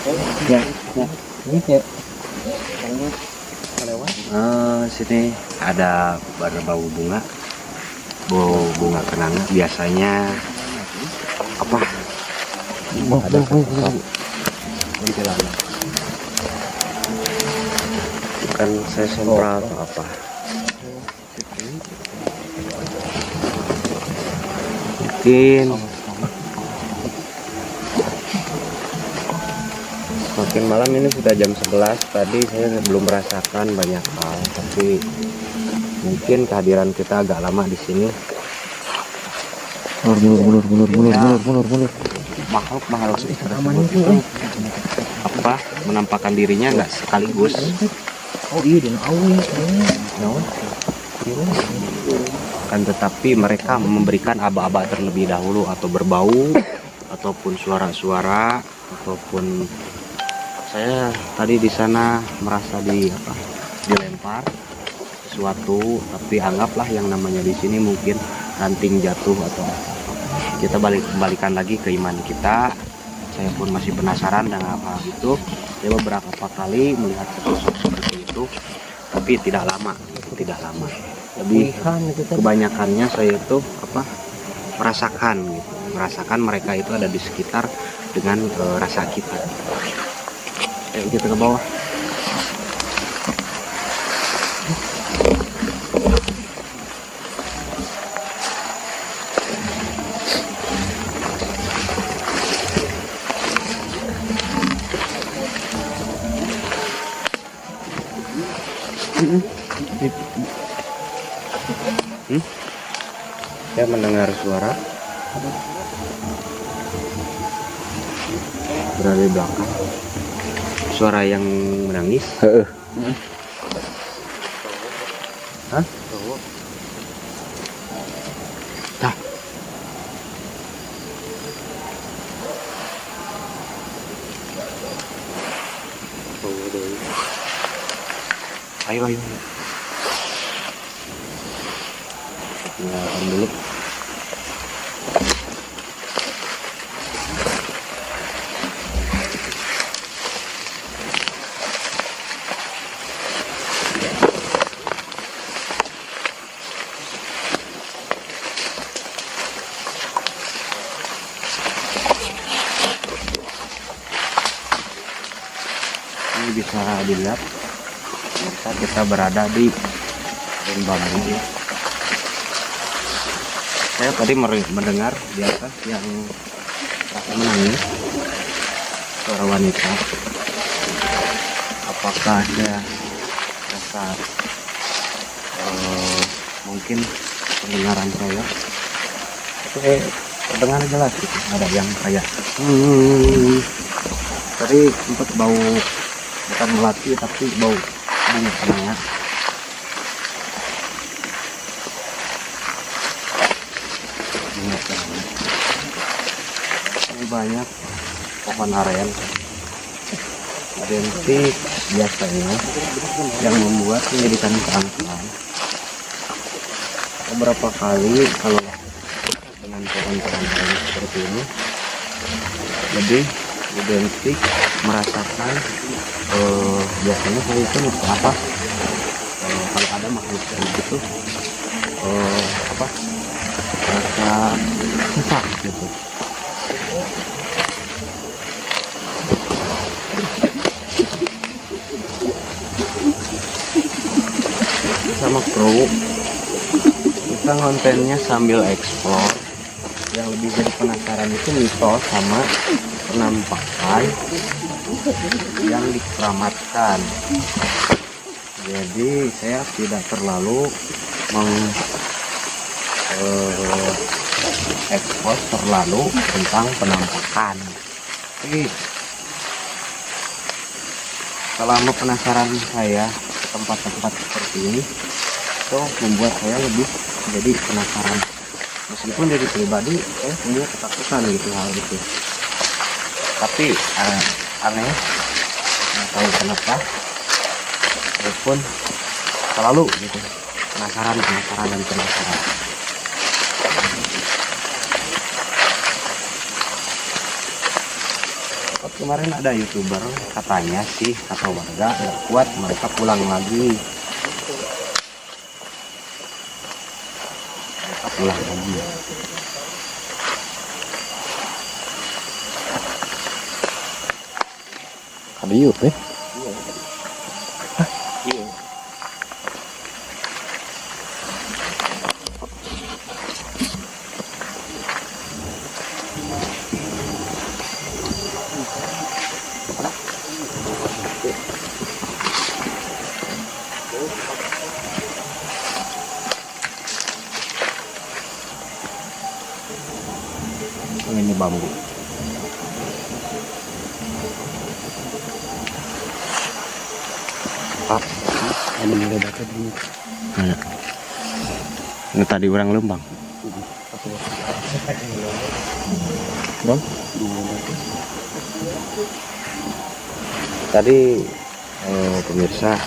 Ya, ini kayak lewat. Sini ada bau bunga kenanga. Biasanya apa? Ada di jalanan. Bukan saya sempra atau apa? Mungkin makin malam, ini sudah jam 11. Tadi saya belum merasakan banyak hal, tapi mungkin kehadiran kita agak lama di sini. Mundur. Makhluk itu apa, menampakkan dirinya nggak sekaligus. Oh iya, dan Kan tetapi mereka memberikan aba-aba terlebih dahulu, atau berbau, ataupun suara-suara, ataupun saya tadi di sana merasa dilempar sesuatu, tapi anggaplah yang namanya di sini mungkin ranting jatuh atau apa. Kita kembalikan lagi ke iman kita. Saya pun masih penasaran dengan hal itu. Saya beberapa kali melihat sosok seperti itu, tapi tidak lama. Lebih kebanyakannya saya itu merasakan mereka itu ada di sekitar dengan rasa kita. Ayo kita ke bawah. Saya mendengar suara berada di belakang, suara yang menangis. Hah? Tah. Ayo. Tinggalkan dulu. Ini bisa dilihat saat kita berada di bambu. Saya tadi mendengar di atas yang rasa menangis, suara wanita. Apakah ada rasa mungkin pendengaran saya? Saya terdengar jelas gitu. Ada yang kayak tadi sempat bau, bukan melati tapi bau bunga kenanga. Ini banyak pohon aren identik biasanya yang membuat menjadikan keangkuhan. Beberapa kali kalau dengan pohon-pohon aren seperti ini lebih identik merasakan biasanya saya itu kalau ada makhluk itu rasa sesak gitu. Sama kru kita kontennya sambil explore. Yang lebih jadi penasaran itu mitos sama penampakan yang dikeramatkan. Jadi saya tidak terlalu ekspos terlalu tentang penampakan. Tapi selama penasaran saya tempat-tempat seperti ini itu membuat saya lebih jadi penasaran. Meskipun dari pribadi saya punya ketakutan gitu hal itu. Tapi aneh, nggak tahu kenapa. Walaupun selalu gitu penasaran. Oke, kemarin ada YouTuber katanya sih, kata warga nggak kuat mereka pulang lagi. Mereka pulang lagi. Ada yuk, Iya. Ini bambu. Pak, ada yang dapat di ini tadi orang lembang. Bang. Tadi pemirsa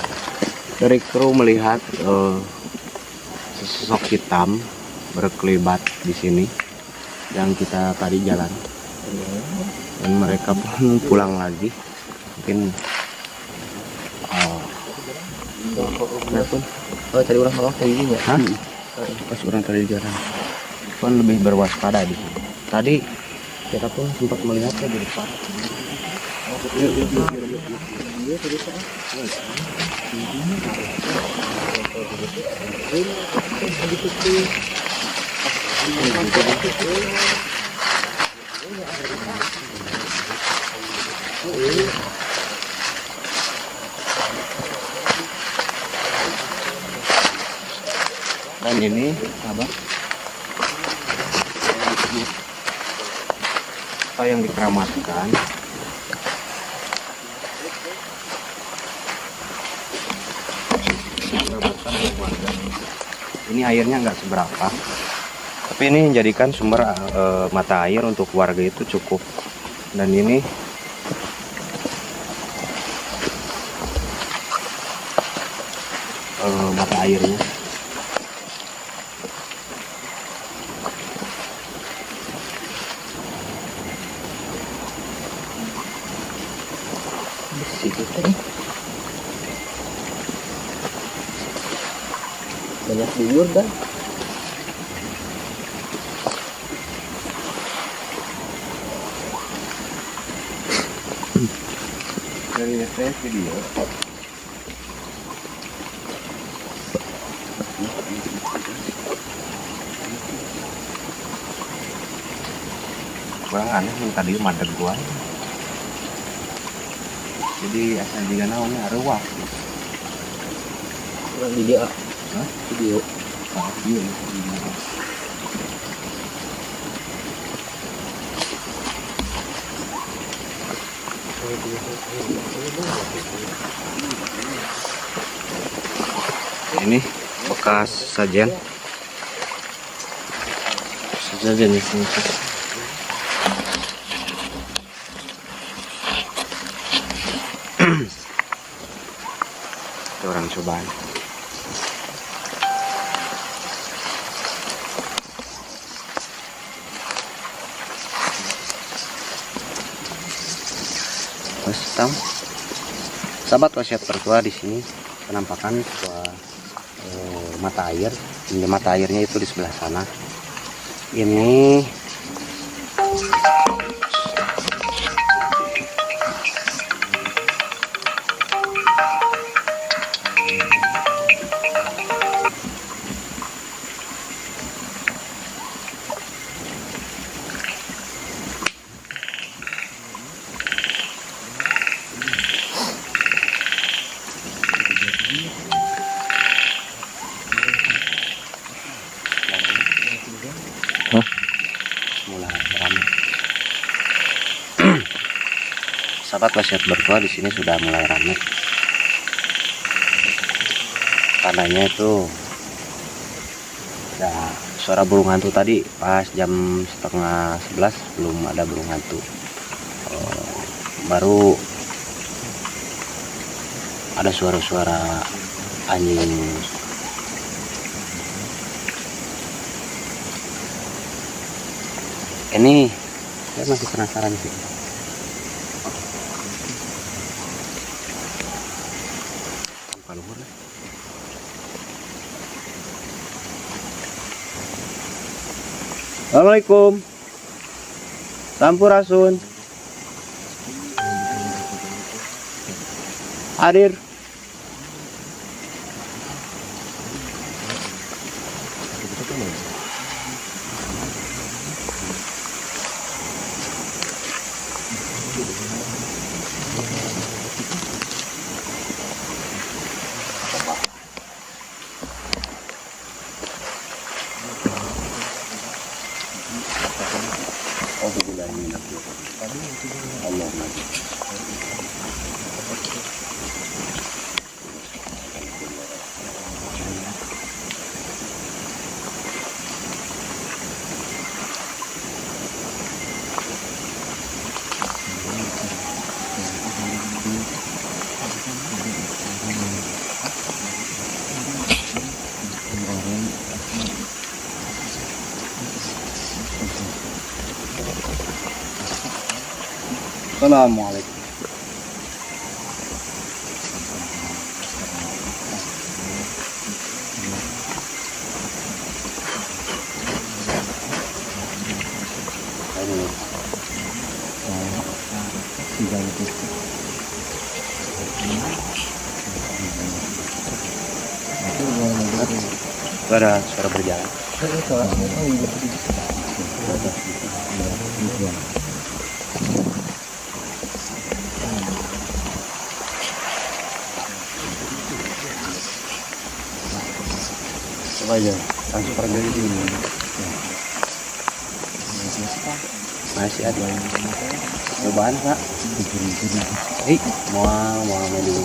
dari kru melihat sosok hitam berkelibat di sini yang kita tadi jalan, dan mereka pun pulang lagi. Mungkin Oh, tadi orang nolong tadi juga. hah? Pas orang tadi jalan. Pun lebih berwaspada di sini. Tadi kita pun sempat melihatnya di depan. Dan ini apa yang dikeramatkan. Ini airnya nggak seberapa, tapi ini menjadikan sumber mata air untuk warga itu cukup. Dan ini mata airnya. Banyak bubur kan? Dari video kurang aneh yang tadi madeg gua, jadi asal juga naonnya arwah. Orang video. Hah? Video. Iya. Ini bekas sajian. Sajian di sini. Orang cobaan. Hitam. Sahabat wasiat tertua di sini penampakan sebuah mata air. Ini mata airnya itu di sebelah sana. Ini mulai ramai. Sahabat wasiat bertua di sini sudah mulai ramai. Tandanya itu ada suara burung hantu tadi pas jam 10:30 belum ada burung hantu. Baru ada suara-suara anjing. Ini saya masih penasaran sih. kaluhur. Assalamualaikum. Sampurasun. Hadir. Assalamualaikum. Suara berjalan. Coba aja transfer dari sini. Masih ada cobaan Pak. Mau dulu.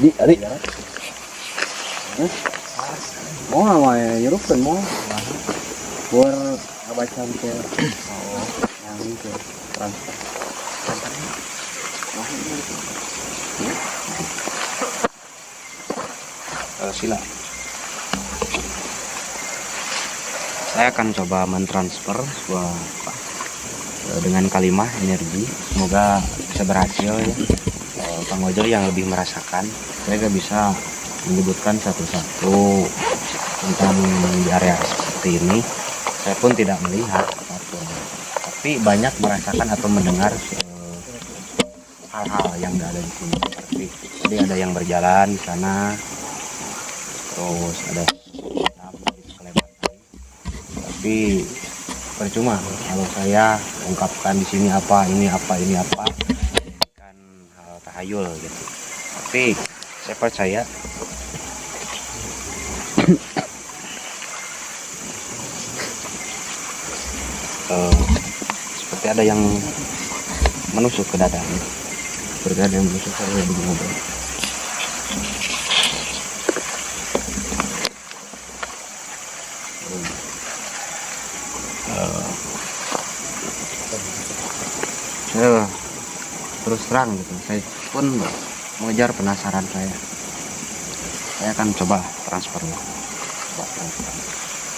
Di adik. Mau nyerupkan mau. Buat baca ke yang itu transfer. Sila. Saya akan coba mentransfer sebuah dengan kalimah energi. Semoga bisa berhasil ya. Bang Ojo yang lebih merasakan, saya gak bisa menyebutkan satu-satu tentang di area seperti ini. Saya pun tidak melihat apapun, tapi banyak merasakan atau mendengar hal-hal yang gak ada di sini. Seperti tadi ada yang berjalan di sana, terus ada kelebatan. Tapi percuma kalau saya ungkapkan di sini apa, ini apa, kan hal tahayul gitu. Tapi saya percaya seperti ada yang menusuk ke dada, seperti ada yang menusuk ke dada. Saya terus terang gitu, saya pun mengejar penasaran saya akan coba transfer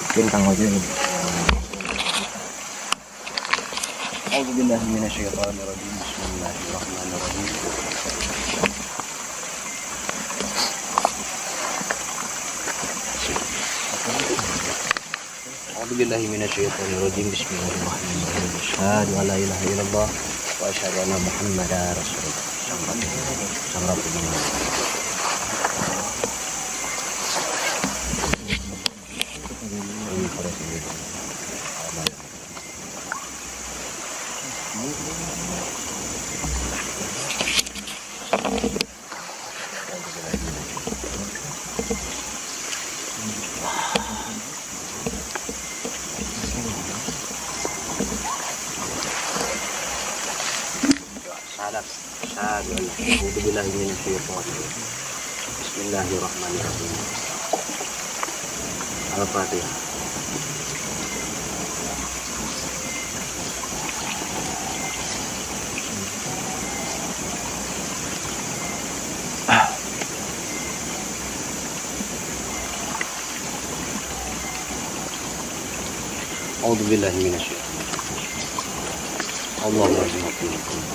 mungkin Kang Ojo ini. A'udzubillahi minasyaitonirrajim. Bismillahirrahmanirrahim. A'udzubillahi minasyaitonirrajim. Bismillahirrahmanirrahim. Asyhadu an la ilaha illallah wa asyhadu anna Muhammadar Rasulullah. Bismillahirrahmanirrahim. Al-Fatihah. A'udzubillahi minasyaitonir rajim. Allah warahmatullahi wabarakatuh.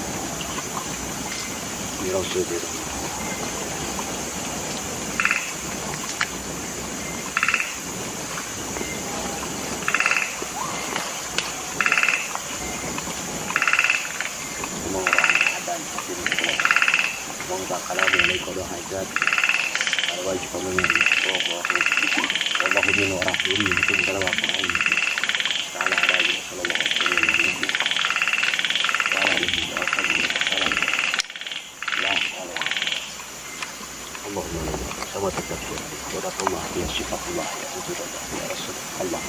Kalamu alaikum wa hajat al-wajib min wallahu min warahim itu kalau apa ini taala alaihi sallallahu alaihi wasallam taala alaihi wasallam la Allahumma sama tetap kepada Allah ya sifatullah ya wujudullah ya rasul Allah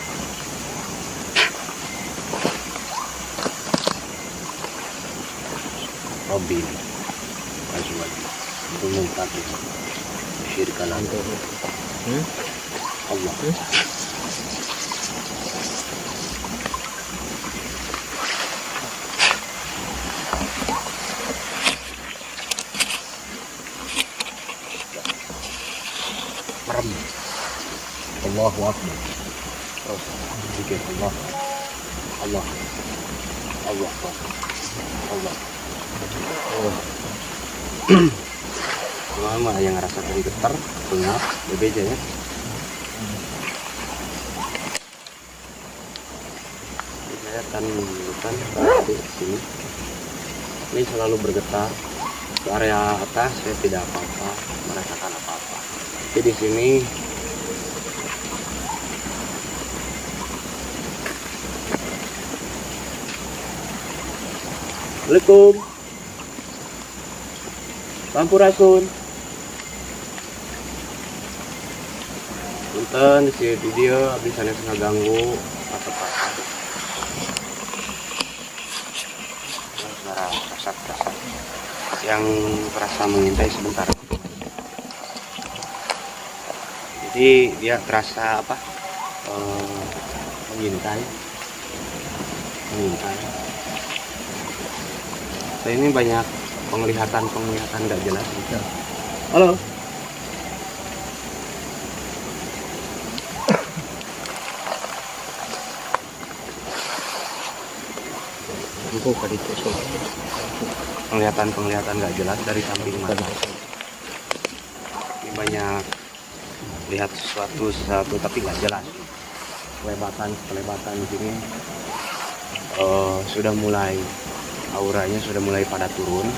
Rabbi azwaj umum kaki syirkan Allah merem Allahu Akbar terus zikir Allah Allah Allah Allah Mama yang ngerasa tadi getar, bengap, bebeja ya. Saya akan menunjukkan di sini. Ini selalu bergetar. Ke area atas saya tidak apa-apa, merasakan apa-apa. Tapi di sini Assalamualaikum. Sampurasun. Punten di video bisa nggak ganggu atau apa suara kasar yang terasa mengintai sebentar, jadi dia terasa apa mengintai. Saya ini banyak penglihatan nggak jelas. Halo. Penglihatan nggak jelas dari samping mata. Ini banyak lihat sesuatu tapi nggak jelas. Kelebatan di sini sudah mulai auranya sudah mulai pada turun.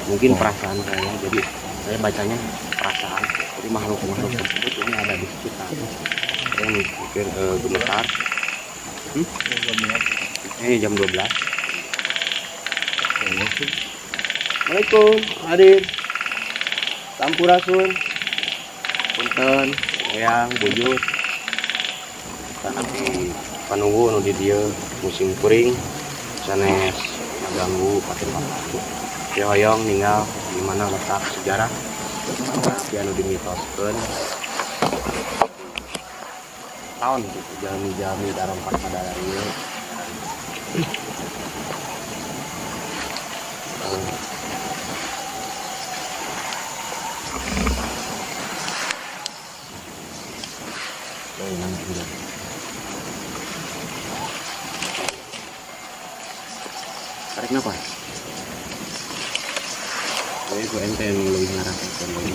Mungkin perasaan saya, jadi saya bacanya perasaan. Jadi makhluk-makhluk tersebut ini ada di sekitar. Saya mikir gemetar. Ini jam 12. Assalamualaikum, hadir. Sampurasun. Punten, yang bujut. Nanti panunggu nu di dieu musim kuring sanes ngaganggu pakai pakai. Hoyong ninggal di mana letak sejarah tapi anu dimitoskeun tahun gitu jami darompat pada ieu tarik nafas. Saya gue ente yang lebih ngarasakan lagi.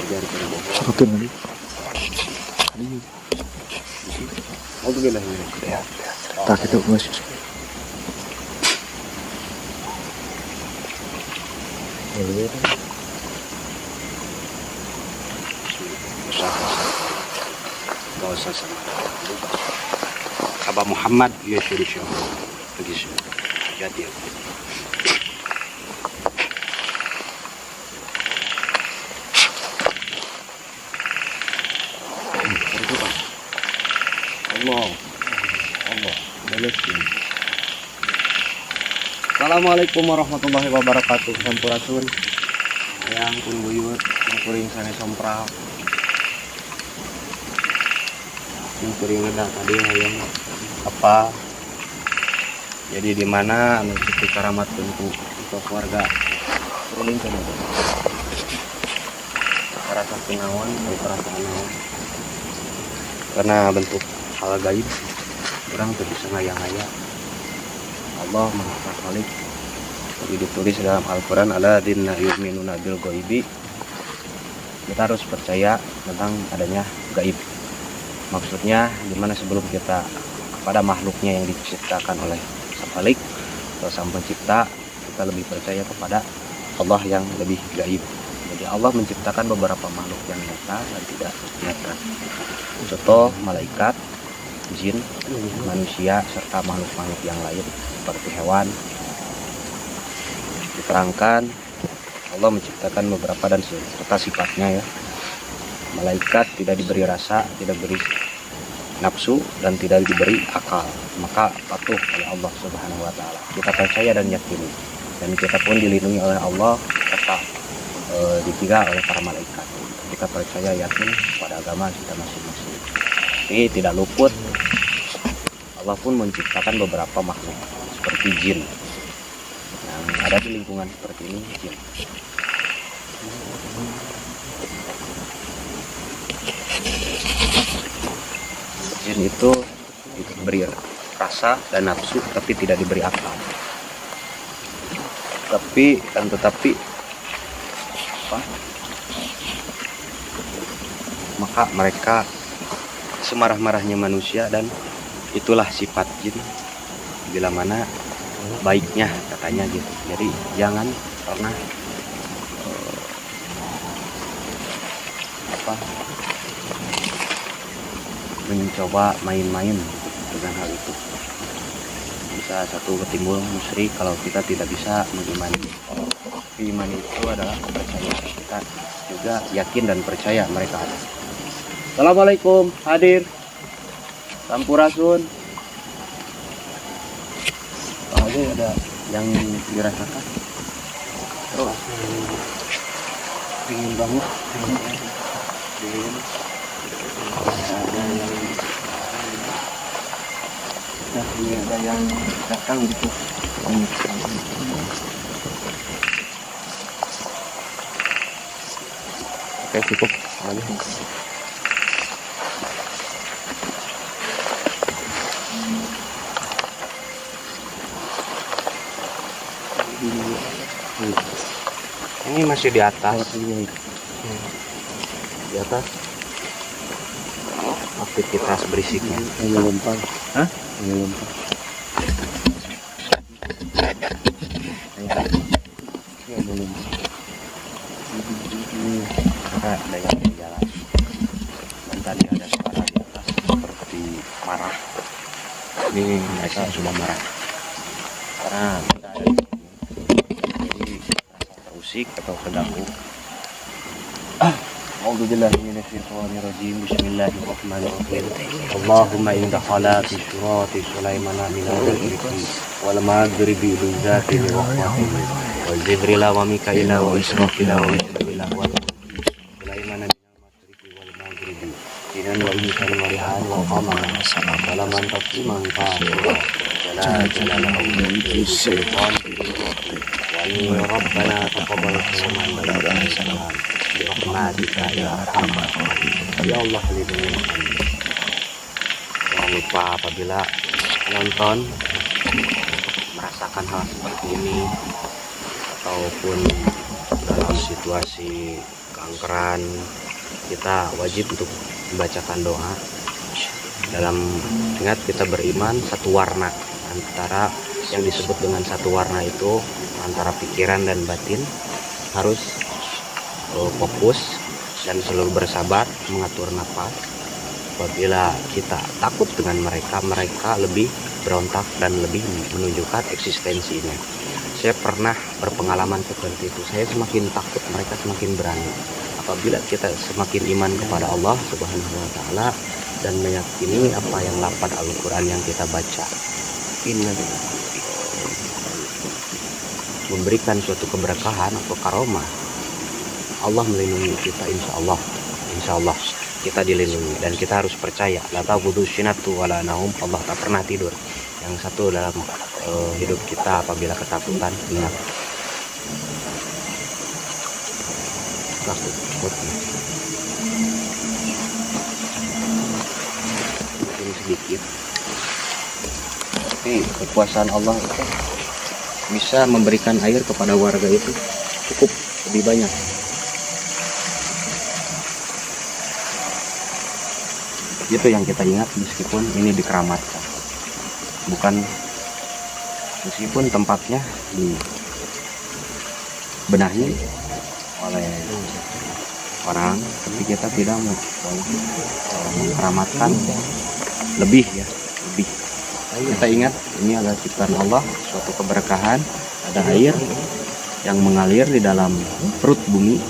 Ajar kena bohong. Oke nanti. Mau tuh gila ini. Ya. Tak itu mas. Gak usah sama. Abah Muhammad ya syukur. Begitu. Jadi. Allah balesin. Assalamualaikum warahmatullahi wabarakatuh. Sampurasun yang pun buyut kuring sana sompral kuring ada tadi yang apa jadi di mana anu situ karamat bentuk untuk warga kuring sana rasa kenawan atau perasaan naon karena bentuk hal gaib orang tuh bisa ngaya-ngaya Allah Maha Khalik. Jadi ditulis dalam Al-Quran, alladzina yu'minuna bil ghaibi. Kita harus percaya tentang adanya gaib. Maksudnya dimana sebelum kita kepada makhluknya yang diciptakan oleh Sang Khalik atau Sang Pencipta, kita lebih percaya kepada Allah yang lebih gaib. Jadi Allah menciptakan beberapa makhluk yang nyata dan tidak nyata. Contoh malaikat, jin, manusia, serta makhluk-makhluk yang lain seperti hewan. Diterangkan Allah menciptakan beberapa dan serta sifatnya ya. Malaikat tidak diberi rasa, tidak diberi nafsu, dan tidak diberi akal, maka patuh oleh Allah Subhanahu wa Ta'ala. Kita percaya dan yakini, dan kita pun dilindungi oleh Allah serta dijaga oleh para malaikat. Kita percaya yakin pada agama kita masing-masing. Ini tidak luput, Allah pun menciptakan beberapa makhluk seperti jin yang ada di lingkungan seperti ini. Jin itu diberi rasa dan nafsu tapi tidak diberi akal. Tetapi maka mereka semarah-marahnya manusia, dan itulah sifat jin bila mana baiknya katanya gitu. Jadi jangan pernah mencoba main-main dengan hal itu. Bisa satu ketimbul musyrik kalau kita tidak bisa mengimani. Iman itu adalah kepercayaan. Kita juga yakin dan percaya mereka ada. Assalamualaikum, hadir Sampurasun. Ada yang dirasakan terus dingin banget, dingin. Ada yang datang gitu. Oke, cukup lagi. Ini masih di atas. Di atas aktivitas berisiknya. Hanya lempar. Hah? Hanya lempar. Ya, belum. Ada yang di jalan. Dan tadi ada suara di atas seperti marah. Ini mereka sudah marah karena kita ada di sini. Jadi rasa terusik atau terganggu. A'udzubillahiminasyaitonirrajim. Bismillahirrahmanirrahim. Allahumma inda khalaqi syurati Sulaimana minal dzikri wal maghribi luzati wa qawmi wa Jibrila wa Mikaila wa Israfila wa Israfila wa Sulaimana minal maghribi wal maghribi sinan wa insan wa rihan wa qamara salaman tasliman ta'ala jala jalala awlihi syaitan wa rabbana taqabbal salam rahmatika ya arhamar rahimin. Ya Allah, lindungi kami. Jangan lupa apabila penonton merasakan hal seperti ini ataupun dalam situasi keangkeran, kita wajib untuk membacakan doa. Ingat, kita beriman satu warna, antara yang disebut dengan satu warna itu antara pikiran dan batin harus fokus dan selalu bersabar mengatur nafas. Apabila kita takut dengan mereka lebih berontak dan lebih menunjukkan eksistensinya. Saya pernah berpengalaman seperti itu. Saya semakin takut, mereka semakin berani. Apabila kita semakin iman kepada Allah Subhanahu wa Ta'ala dan meyakini apa yang lafaz Al-Quran yang kita baca, memberikan suatu keberkahan atau karomah, Allah melindungi kita, insya Allah kita dilindungi, dan kita harus percaya la ta'khudhu sinatun wala naum. Allah tak pernah tidur. Yang satu dalam hidup kita apabila ketakutan, ingat takut. Ini sedikit. Tapi kekuasaan Allah itu bisa memberikan air kepada warga itu cukup lebih banyak. Itu yang kita ingat meskipun ini dikeramatkan. Meskipun tempatnya dibenahi oleh orang, tapi kita tidak mengkeramatkan lebih. Kita ingat ini adalah ciptaan Allah, suatu keberkahan, ada air yang mengalir di dalam perut bumi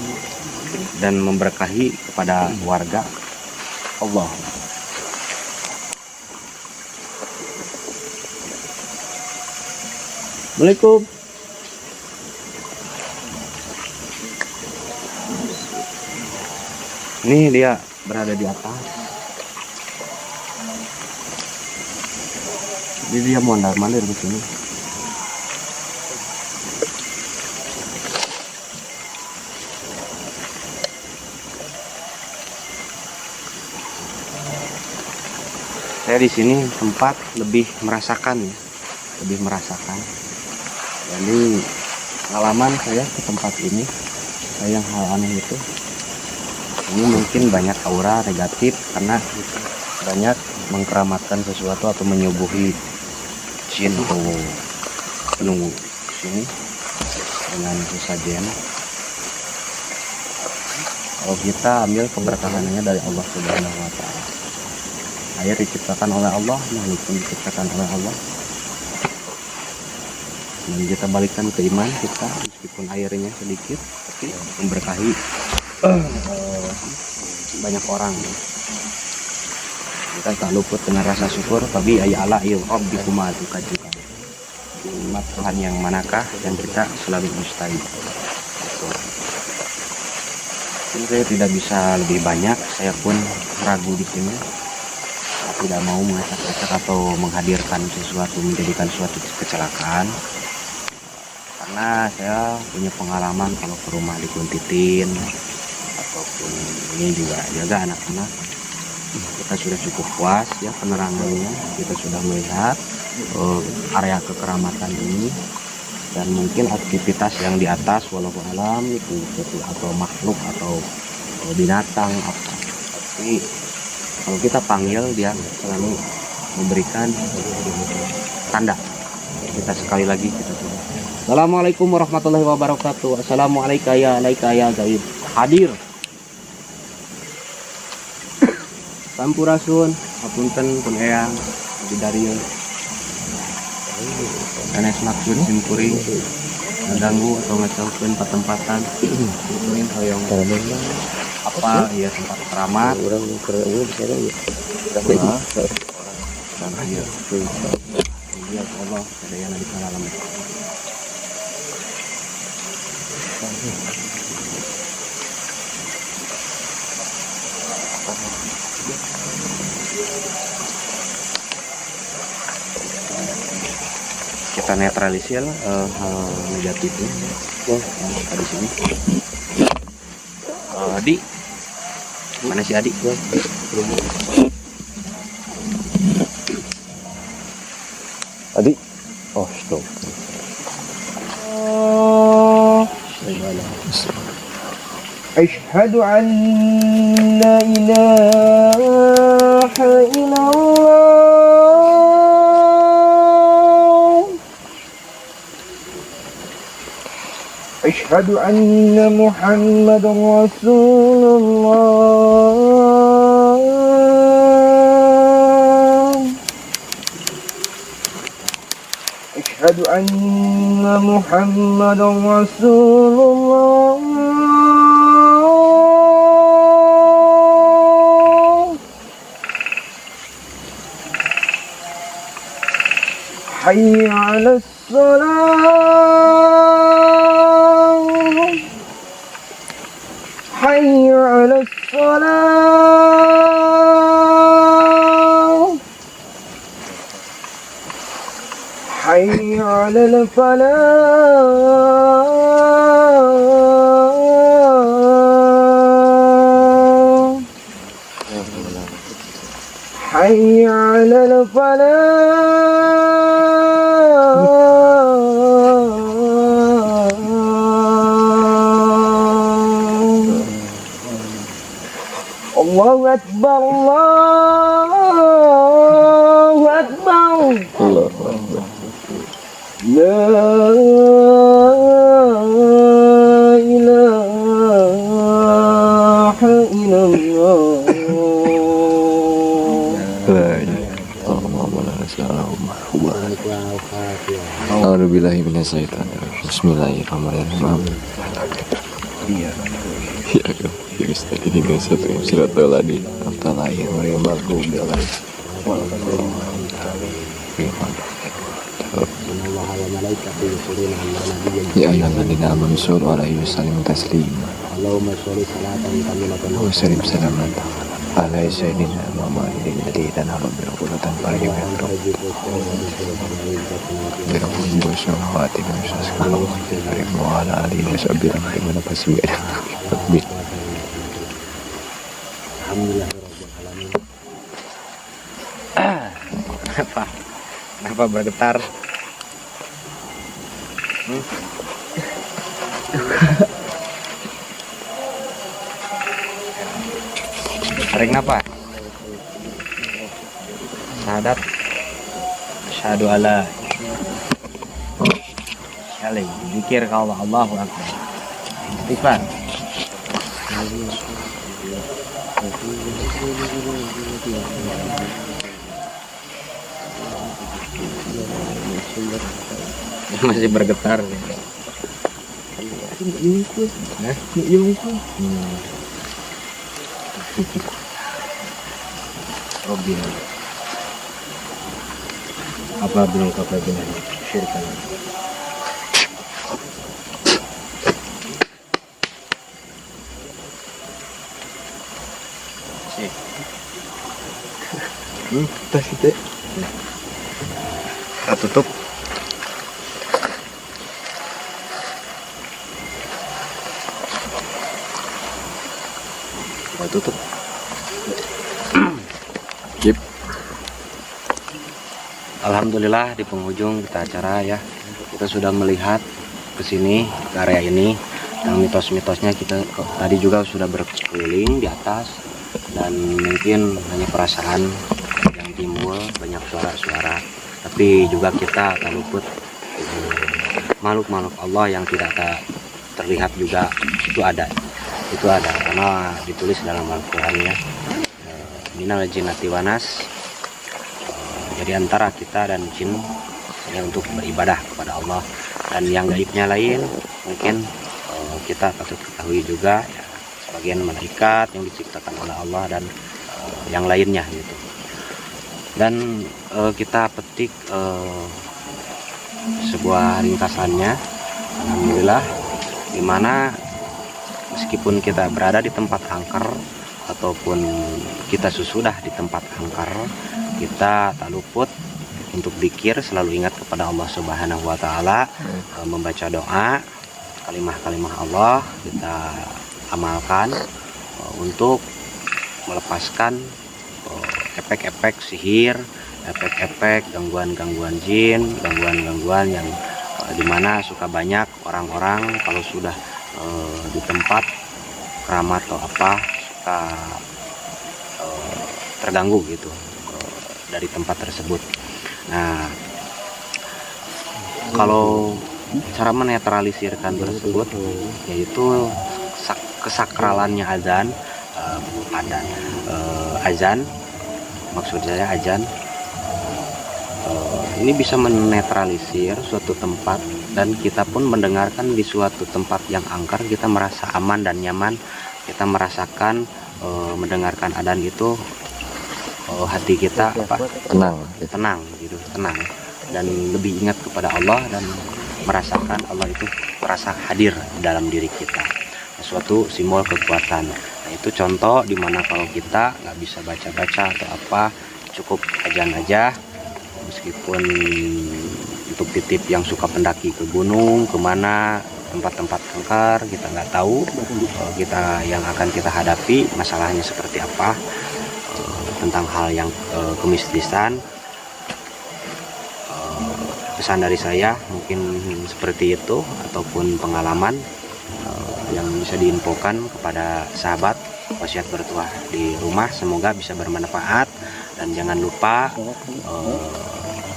dan memberkahi kepada warga Allah. Assalamualaikum. Ini dia berada di atas. Jadi dia mondar-mandir di sini. Saya di sini tempat lebih merasakan. Jadi pengalaman saya ke tempat ini, yang hal aneh itu, ini mungkin banyak aura negatif karena banyak mengkeramatkan sesuatu atau menyubuhi jin atau penunggu sini dengan sesajen. Kalau kita ambil keberkahannya dari Allah Subhanahu wa Ta'ala, air diciptakan oleh Allah, makhluk pun diciptakan oleh Allah. Dan kita balikkan ke iman kita, meskipun airnya sedikit tapi memberkahi banyak orang. Kita tak luput dengan rasa syukur. Tapi ayat Allah ya Rabbikum atukajukan, nikmat Tuhan yang manakah yang kita selalu mustahil. Saya tidak bisa lebih banyak, saya pun ragu di sini. Saya tidak mau mengacak-acak atau menghadirkan sesuatu, menjadikan suatu kecelakaan. Karena saya punya pengalaman kalau ke rumah dikuntitin ataupun ini juga jaga anak-anak, kita sudah cukup puas ya penerangannya. Kita sudah melihat area kekeramatan ini, dan mungkin aktivitas yang di atas walau alam itu atau makhluk atau binatang apa, tapi kalau kita panggil dia selalu memberikan tanda. Kita sekali lagi kita coba. Assalamualaikum warahmatullahi wabarakatuh. Assalamualaikum ya gaib hadir. Sampurasun, apunten pun eyang di dari sanes maksud simkuring ngaganggu atau ngacaukeun patempatan simkuring hoyong apa ya tempat keramat Orang kerja bisa ya. dan hadir. Ya Allah, ada yang di dalam. Kita netralisir hal negatifnya yang ada di sini. Adi, mana si Adi? Adi, oh stop. أشهد أن لا إله إلا الله أشهد أن محمد رسول الله أشهد أن محمد رسول الله حي على الصلاة حي على الصلاة حي على الفلاح حي على الفلاح الله أكبر الله أكبر Allah. لا إله إلا الله Bismillahirrahmanirrahim. Iya. Ya Ustaz, ini kan satu siratal ladin. Kata lahir Maryam Maghrub dalam. Ya ayyuhalladzina amanu shollu alaihi wa sallimu taslima. Wa sallim salaman ala sayyidina Muhammadin alladzi lana rabbil qulatan paling berdoa. Dirahum bersyafati dan syaskallah dari muala ali nasabir bagaimana pasti ada. Amin. Kenapa bergetar? Tarik nafas. Syahadat. Asyhadu alla kali zikir ke Allah, Allahu Akbar. Istighfar. Masih bergetar. Robin. Apa bilang kata bilang syirkan. Tas itu. Kita tutup. Kita tutup. Yep. Alhamdulillah di penghujung kita acara ya, kita sudah melihat ke sini, ke area ini, yang mitos-mitosnya kita tadi juga sudah berkeliling di atas, dan mungkin hanya perasaan yang timbul, banyak suara-suara, tapi juga kita tak luput makhluk-makhluk Allah yang tidak terlihat juga itu ada karena ditulis dalam Al-Quran ya, minal jinnati wanas. Jadi antara kita dan jin ya, untuk beribadah kepada Allah, dan yang gaibnya lain mungkin kita patut ketahui juga ya, sebagian malaikat yang diciptakan oleh Allah dan yang lainnya gitu. Dan kita petik sebuah ringkasannya, alhamdulillah, dimana meskipun kita berada di tempat angker ataupun kita sesudah di tempat angker, kita tak luput untuk zikir, selalu ingat kepada Allah Subhanahu wa Ta'ala, membaca doa, kalimah-kalimah Allah kita amalkan untuk melepaskan efek-efek sihir, efek-efek gangguan-gangguan jin, gangguan-gangguan yang dimana suka banyak orang-orang kalau sudah di tempat keramat atau apa suka terganggu gitu dari tempat tersebut. Nah, kalau cara menetralisirkan tersebut yaitu kesakralannya azan, azan, maksud saya azan ini bisa menetralisir suatu tempat, dan kita pun mendengarkan di suatu tempat yang angker, kita merasa aman dan nyaman, kita merasakan mendengarkan adzan itu hati kita tenang gitu, tenang, dan lebih ingat kepada Allah dan merasakan Allah itu merasa hadir dalam diri kita, suatu simbol kekuatan. Nah, itu contoh dimana kalau kita nggak bisa baca-baca atau apa, cukup adzan aja, meskipun untuk titip yang suka pendaki ke gunung, kemana tempat-tempat angker, kita nggak tahu kita yang akan kita hadapi masalahnya seperti apa. tentang hal yang kemistisan. Pesan dari saya mungkin seperti itu, ataupun pengalaman yang bisa diinfokan kepada sahabat wasiat bertuah di rumah. Semoga bisa bermanfaat, dan jangan lupa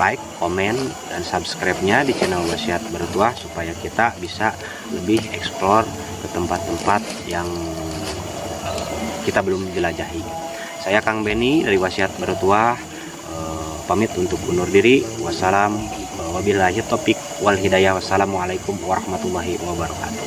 like, komen, dan subscribe-nya di channel wasiat bertuah supaya kita bisa lebih eksplor ke tempat-tempat yang kita belum jelajahi. Saya Kang Beni dari wasiat bertuah pamit untuk undur diri. Wabillahi taufiq wal hidayah. Wassalamualaikum warahmatullahi wabarakatuh.